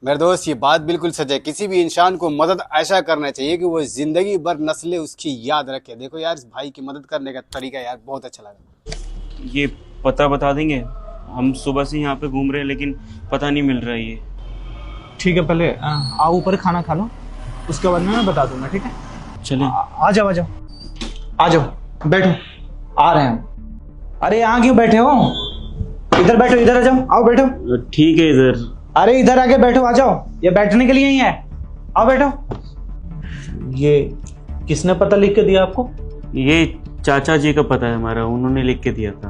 मेरे दोस्त ये बात बिल्कुल सच है। किसी भी इंसान को मदद ऐसा करना चाहिए कि वो जिंदगी भर नस्लें उसकी याद रखे। देखो यार, इस भाई की मदद करने का तरीका यार बहुत अच्छा लगा। ये पता बता देंगे? हम सुबह से यहाँ पे घूम रहे हैं लेकिन पता नहीं मिल रहा है ये। ठीक है, पहले आओ ऊपर खाना खा लो, उसके बाद में मैं बता दूंगा। ठीक है, चले। आ जाओ आ जाओ आ जाओ, बैठो, आ रहे हैं हम। अरे यहाँ क्यों बैठे हो? इधर बैठो, इधर आ जाओ, आओ बैठो। ठीक है इधर। अरे इधर आके बैठो, आ जाओ, ये बैठने के लिए ही है, आओ बैठो। ये किसने पता लिख के दिया आपको? ये चाचा जी का पता है हमारा, उन्होंने लिख के दिया था।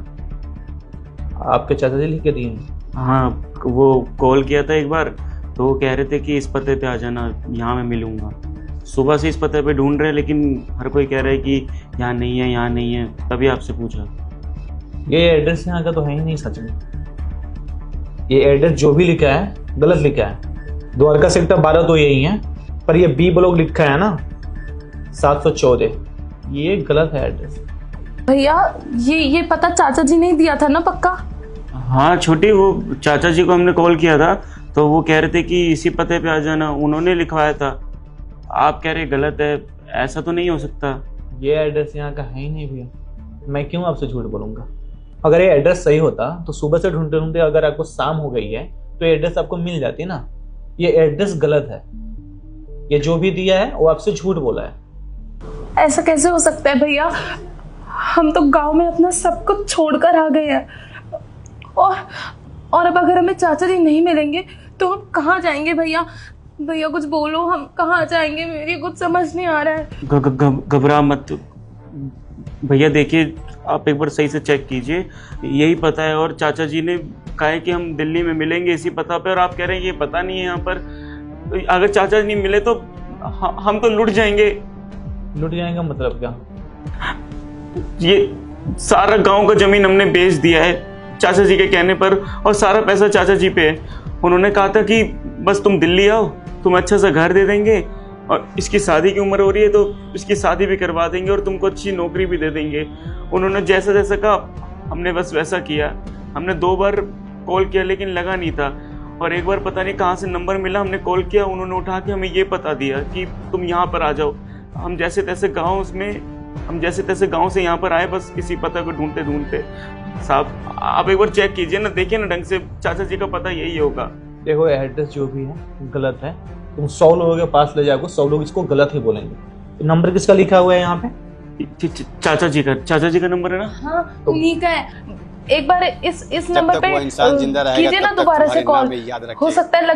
आपके चाचा जी लिख के दिए? हाँ, वो कॉल किया था एक बार, तो वो कह रहे थे कि इस पते पे आ जाना, यहाँ मैं मिलूंगा। सुबह से इस पते पे ढूंढ रहे हैं लेकिन हर कोई कह रहा है कि यहाँ नहीं है, यहाँ नहीं है, तभी आपसे पूछा। ये एड्रेस यहाँ का तो है ही नहीं सच में। ये एड्रेस जो भी लिखा है गलत लिखा है। द्वारका सेक्टर 12 तो यही है, पर ये बी ब्लॉक लिखा है ना 714, ये गलत है एड्रेस। भैया ये पता चाचा जी ने दिया था ना पक्का? हाँ छोटी, वो चाचा जी को हमने कॉल किया था तो वो कह रहे थे कि इसी पते पे आ जाना, उन्होंने लिखवाया था। आप कह रहे गलत है, ऐसा तो नहीं हो सकता। ये एड्रेस यहाँ का है ही नहीं भैया, मैं क्यों आपसे झूठ बोलूंगा। अगर ये एड्रेस सही होता तो सुबह से ढूंढते ढूंढते अगर आपको शाम हो गई है तो ये एड्रेस आपको मिल जाती ना। ये एड्रेस गलत है, ये जो भी दिया है वो आपसे झूठ बोला है। ऐसा कैसे हो सकता है भैया? हम तो गांव में अपना सब कुछ छोड़कर आ गए हैं, और अब अगर हमें चाचा जी नहीं मिलेंगे तो हम कहाँ जाएंगे भैया? भैया कुछ बोलो, हम कहाँ जाएंगे? मेरी कुछ समझ नहीं आ रहा है। घबरा मत भैया, देखिए आप एक बार सही से चेक कीजिए, यही पता है। और चाचा जी ने कहा है कि हम दिल्ली में मिलेंगे इसी पता पे, और आप कह रहे हैं ये पता नहीं है यहाँ पर। अगर चाचा जी नहीं मिले तो हम तो लुट जाएंगे। लुट जाएगा मतलब क्या? ये सारा गांव का जमीन हमने बेच दिया है चाचा जी के कहने पर, और सारा पैसा चाचा जी पे है। उन्होंने कहा था कि बस तुम दिल्ली आओ, तुम अच्छा सा घर दे देंगे, और इसकी शादी की उम्र हो रही है तो इसकी शादी भी करवा देंगे, और तुमको अच्छी नौकरी भी दे देंगे। उन्होंने जैसा जैसा कहा हमने बस वैसा किया। हमने 2 बार कॉल किया लेकिन लगा नहीं था, और एक बार पता नहीं कहाँ से नंबर मिला, हमने कॉल किया, उन्होंने उठा के हमें ये पता दिया कि तुम यहाँ पर आ जाओ। हम जैसे तैसे गाँव से यहाँ पर आए, बस किसी पता को ढूंढते ढूंढते। साहब आप एक बार चेक कीजिए ना, देखिए ना ढंग से, चाचा जी का पता यही होगा। देखो एड्रेस जो भी है गलत है। तुम 100 लोगों के पास ले जाओगे, 100 लोग इसको गलत ही बोलेंगे। नंबर किसका लिखा हुआ है यहाँ पे? चाचा जी का नंबर है ना? हाँ उन्हीं का है। एक बार इस जब नंबर तक पे वो इंसान जिंदा रहेगा कीजिए ना तब तक दोबारा से तुम्हारे कॉल, नाम में याद रखेगा। हो सकता है